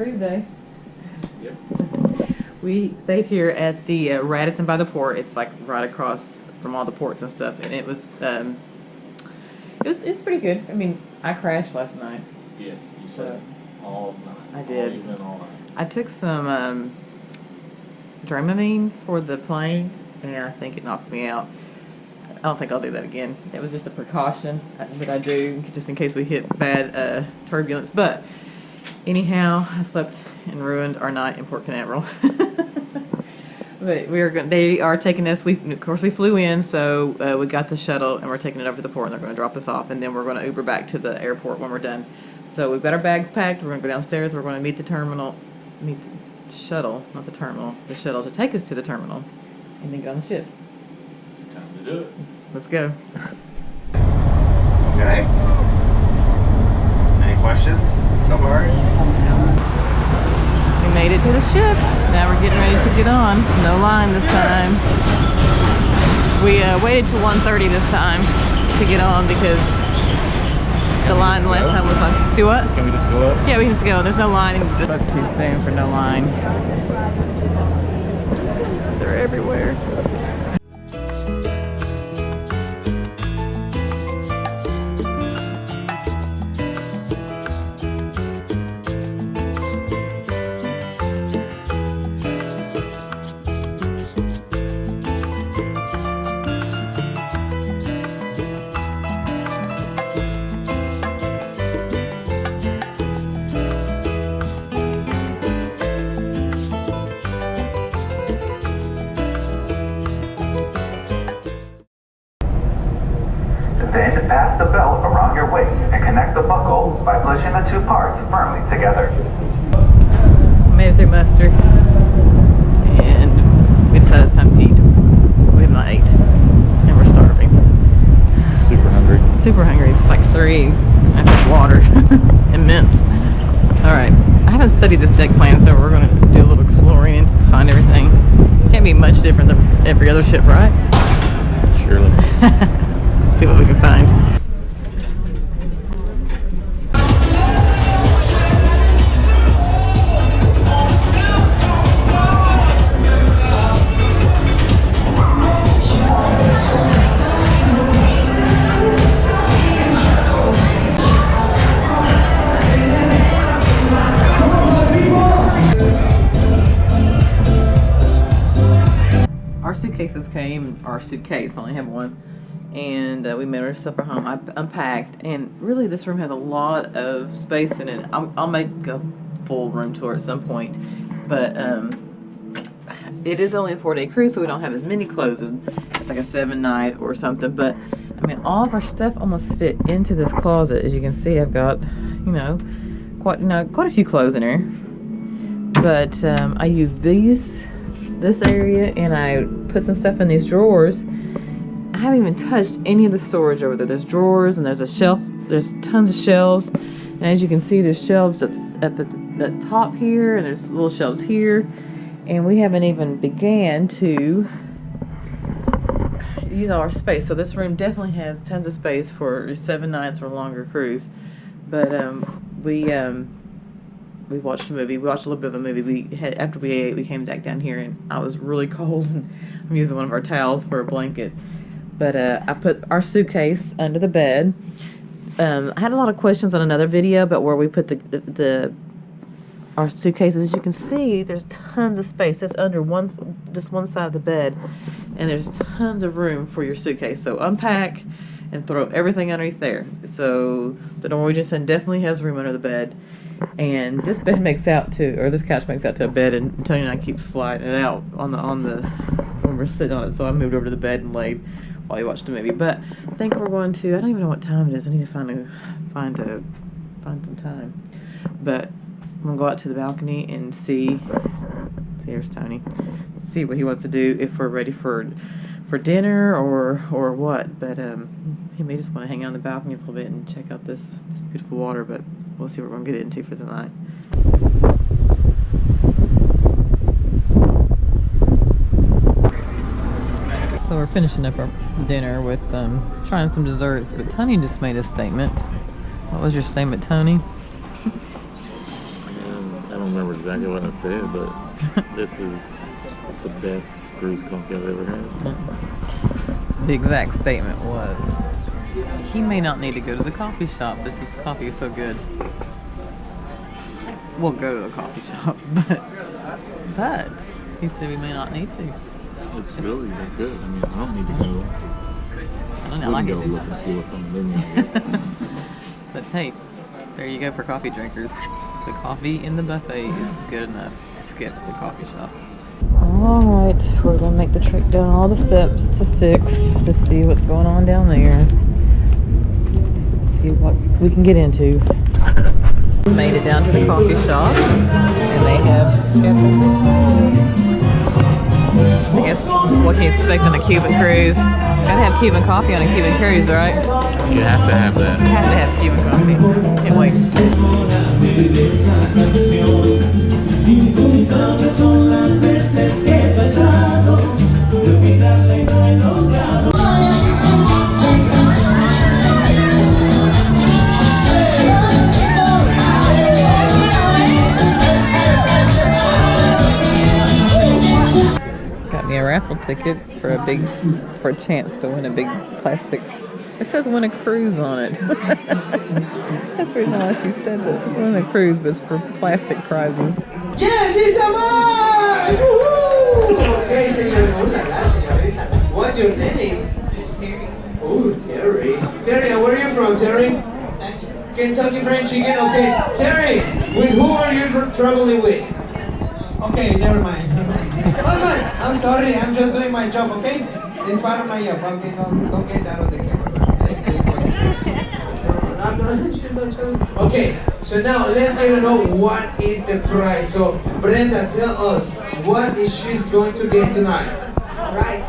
cruise day. Yep. We stayed here at the Radisson by the port. It's like right across from all the ports and stuff, and it was pretty good. I mean, I crashed last night. Yes, you said all night. I did. All evening, all night. I took some Dramamine for the plane, and I think it knocked me out. I don't think I'll do that again. It was just a precaution that I do just in case we hit bad turbulence. But anyhow, I slept and ruined our night in Port Canaveral. But they are taking us. Of course we flew in, so we got the shuttle and we're taking it over to the port, and they're going to drop us off, and then we're going to Uber back to the airport when we're done. So we've got our bags packed. We're going to go downstairs. We're going to meet the shuttle, not the terminal, the shuttle to take us to the terminal, and then get on the ship. It's time to do it. Let's go. Okay. Any questions so far? We made it to the ship. Now we're getting ready to get on. No line this time. We waited till 1:30 this time to get on because the line the last time was like, do what? Can we just go up? Yeah, we can just go. There's no line. Spoke too soon for no line. They're everywhere. Then pass the belt around your waist and connect the buckle by pushing the two parts firmly together. Made it through muster, and we decided it's time to eat. So we have not ate, and we're starving. Super hungry. Super hungry. It's like 3. I have water and mints. All right. I haven't studied this deck plan, so we're going to do a little exploring and find everything. Can't be much different than every other ship, right? Surely. See what we can find. Our suitcases came, our suitcase, I only have one. And we made our stuff at home. I unpacked, and really this room has a lot of space in it. I'll make a full room tour at some point, but it is only a 4-day cruise, so we don't have as many clothes. It's like a 7-night or something, but I mean, all of our stuff almost fit into this closet. As you can see, I've got, quite a few clothes in here. But I use this area, and I put some stuff in these drawers. I haven't even touched any of the storage over there. There's drawers, and there's a shelf. There's tons of shelves, and as you can see, there's shelves up at the top here, and there's little shelves here, and we haven't even began to use all our space. So this room definitely has tons of space for 7 nights or longer cruise. But we watched a movie. We watched a little bit of a movie. After we ate, we came back down here, and I was really cold, and I'm using one of our towels for a blanket. But I put our suitcase under the bed. I had a lot of questions on another video about where we put our suitcases. As you can see, there's tons of space. That's under just one side of the bed, and there's tons of room for your suitcase. So unpack and throw everything underneath there. So the Norwegian Sun definitely has room under the bed, and this bed makes out to, or this couch makes out to a bed, and Tony and I keep sliding it out on the when we're sitting on it. So I moved over to the bed and laid while we watched the movie. But I think we're going to, I don't even know what time it is. I need to find some time. But I'm gonna go out to the balcony and see. There's Tony. See what he wants to do, if we're ready for dinner or what. But he may just want to hang out on the balcony a little bit and check out this beautiful water. But we'll see what we're gonna get into for the night. So we're finishing up our dinner with trying some desserts, but Tony just made a statement. What was your statement, Tony? I don't remember exactly what I said, but this is the best cruise coffee I've ever had. The exact statement was, he may not need to go to the coffee shop. This coffee is so good. We'll go to the coffee shop, but he said we may not need to. It's really good. I mean, I don't need to go. I don't know, I like it go too. look and see what's on the menu, I guess. But hey, there you go for coffee drinkers. The coffee in the buffet is good enough to skip the coffee shop. Alright, we're going to make the trek down all the steps to 6 to see what's going on down there. See what we can get into. Made it down to the coffee shop, and they have I guess what can you expect on a Cuban cruise? Gotta have Cuban coffee on a Cuban cruise, right? You have to have that. You have to have Cuban coffee. Can't wait. Got me a raffle ticket for a chance to win a big plastic. It says win a cruise on it. That's the reason why she said this. It's win a cruise, but it's for plastic prizes. Yes, it's a match! Woohoo! Okay, señorita. What's your name? Terry. Oh, Terry. Terry, and where are you from, Terry? Kentucky Fried Chicken. Okay, Terry, with who are you traveling with? Okay, never mind. Husband, I'm sorry, I'm just doing my job, okay? It's part of my job, okay? Don't get out of the camera. Okay, so now let's get to know what is the prize. So, Brenda, tell us, what is she going to get tonight? Right.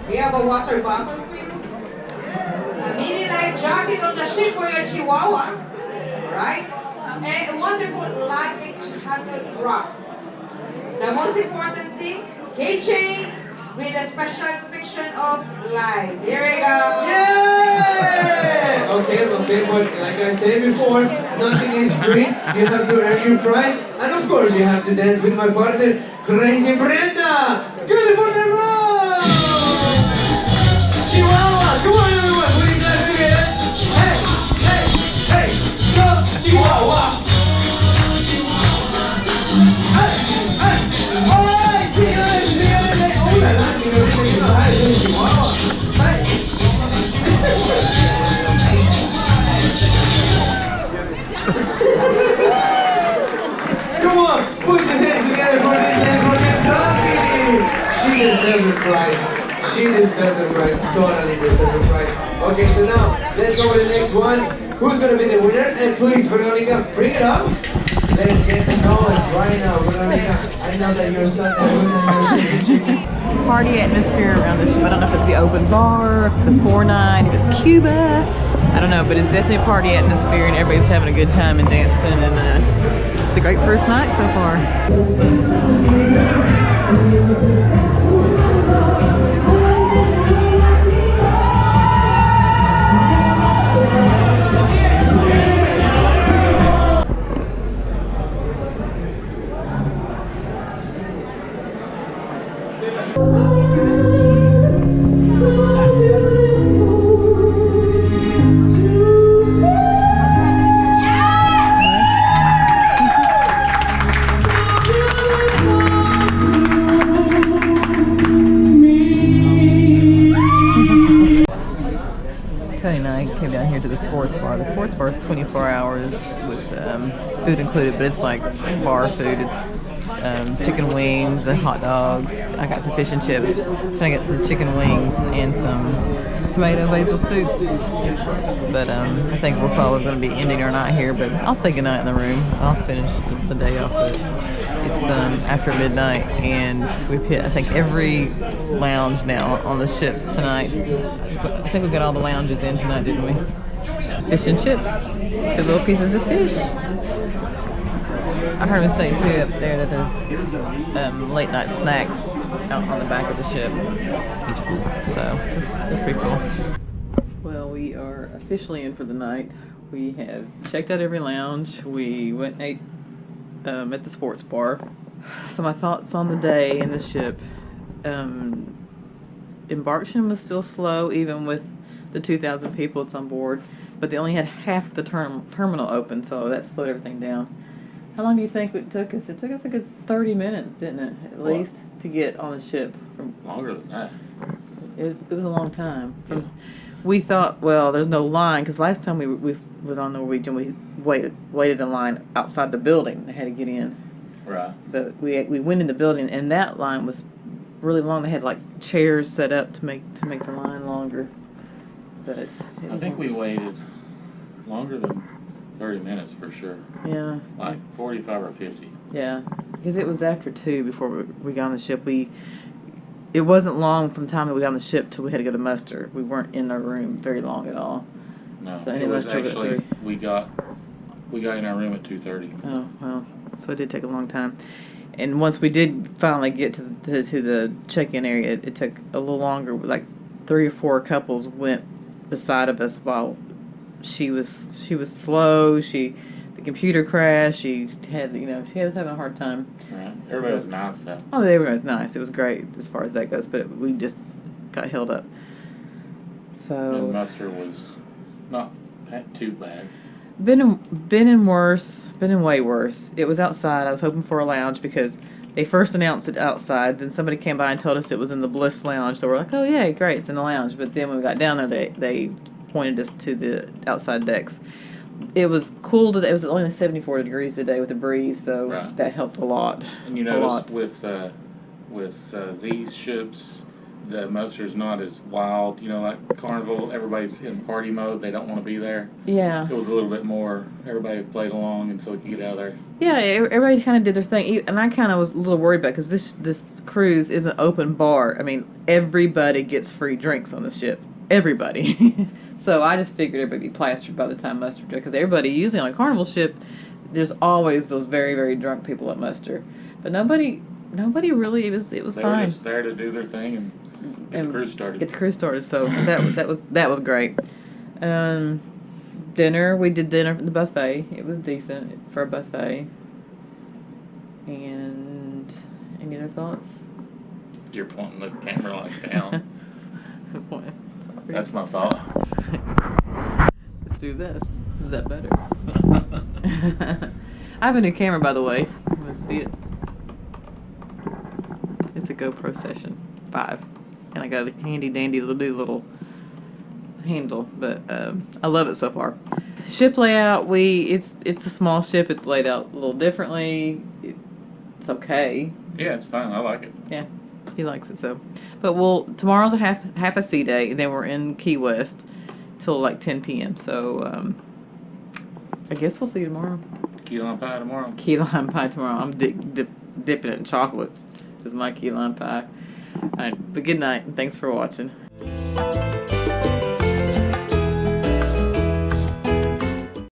We have a water bottle for you. A mini life jacket on the ship for your chihuahua. Right? And a wonderful luggage handled rock. The most important thing, keychain with a special fiction of lies. Here we go. Yeah! Okay, but like I said before, nothing is free. You have to earn your prize. And of course, you have to dance with my partner, Crazy Brenda. California Rock! Chihuahua! Come on, everyone. Put your hands together. Hey, hey, hey. Go, Chihuahua! Hey, hey. All right, señores. Oh, la la, señorita, you know how to do Chihuahua. Hey. Come on, put your hands together for this lady for Kentucky. She deserves the prize. She deserves the prize. Totally deserves the prize. Okay, so now let's go to the next one. Who's gonna be the winner? And please, Veronica, bring it up. Let's get to know it right now, Veronica. I know that your son was Party atmosphere around the ship. I don't know if it's the open bar, if it's a 4-night, if it's Cuba. I don't know, but it's definitely a party atmosphere and everybody's having a good time and dancing, and it's a great first night so far. Came down here to the sports bar. The sports bar is 24 hours with food included, but it's like bar food. It's chicken wings and hot dogs. I got some fish and chips. I'm gonna get some chicken wings and some tomato basil soup. But I think we're probably going to be ending our night here, but I'll say goodnight in the room. I'll finish the day off with it. It's after midnight, and we've hit, I think, every lounge now on the ship tonight. I think we got all the lounges in tonight, didn't we? Fish and chips. 2 little pieces of fish. I heard him say too up there that there's late night snacks out on the back of the ship. It's cool. So that's pretty cool. Well, we are officially in for the night. We have checked out every lounge. We went and ate at the sports bar. So my thoughts on the day in the ship. Embarkation was still slow, even with the 2,000 people that's on board, but they only had half the terminal open, so that slowed everything down. How long do you think it took us? It took us a good 30 minutes, didn't it, at least, to get on the ship. Longer than that. It was a long time. We thought, well, there's no line, because last time we was on Norwegian, we waited in line outside the building. They had to get in. Right. But we went in the building, and that line was really long. They had like chairs set up to make the line longer. But I think we waited longer than 30 minutes for sure. Yeah. Like 45 or 50. Yeah, because it was after 2 before we got on the ship. It wasn't long from the time that we got on the ship till we had to go to muster. We weren't in our room very long at all. No, So it was muster at actually 3. we got in our room at 2:30. Oh well, so it did take a long time. And once we did finally get to the check-in area, it took a little longer. Like 3 or 4 couples went beside of us while she was slow. The computer crashed. She was having a hard time. Right. Everybody was nice though. Oh, everybody was nice. It was great as far as that goes, but we just got held up. So And muster was not too bad. Been in way worse. It was outside. I was hoping for a lounge because they first announced it outside. Then somebody came by and told us it was in the Bliss Lounge. So we're like, oh yeah, great, it's in the lounge. But then when we got down there, they pointed us to the outside decks. It was cool today. It was only 74 degrees today with a breeze, so Right. that helped a lot. And you notice with these ships, the muster's not as wild. You know, like Carnival, everybody's in party mode. They don't want to be there. Yeah. It was a little bit more. Everybody played along, and so we could get out of there. Yeah, everybody kind of did their thing, and I kind of was a little worried about because this cruise is an open bar. I mean, everybody gets free drinks on the ship. Everybody. So I just figured everybody would be plastered by the time muster, because everybody usually on a Carnival ship, there's always those very, very drunk people at muster, but nobody really. It was They fine. were just there to do their thing and get the cruise started. Get the cruise started. So that was great. Dinner, we did dinner at the buffet. It was decent for a buffet. And any other thoughts? You're pointing the camera like down. Sorry. That's my fault. Let's do this. Is that better? I have a new camera, by the way. You want to see it? It's a GoPro Session 5. And I got a handy dandy little handle, but I love it so far. Ship layout, it's a small ship. It's laid out a little differently. It's okay. Yeah, it's fine. I like it. Yeah, he likes it so. But tomorrow's a half a sea day, and then we're in Key West till like 10 p.m. So I guess we'll see you tomorrow. Key lime pie tomorrow. Key lime pie tomorrow. I'm dipping it in chocolate. This is my key lime pie. All right, but good night, and thanks for watching.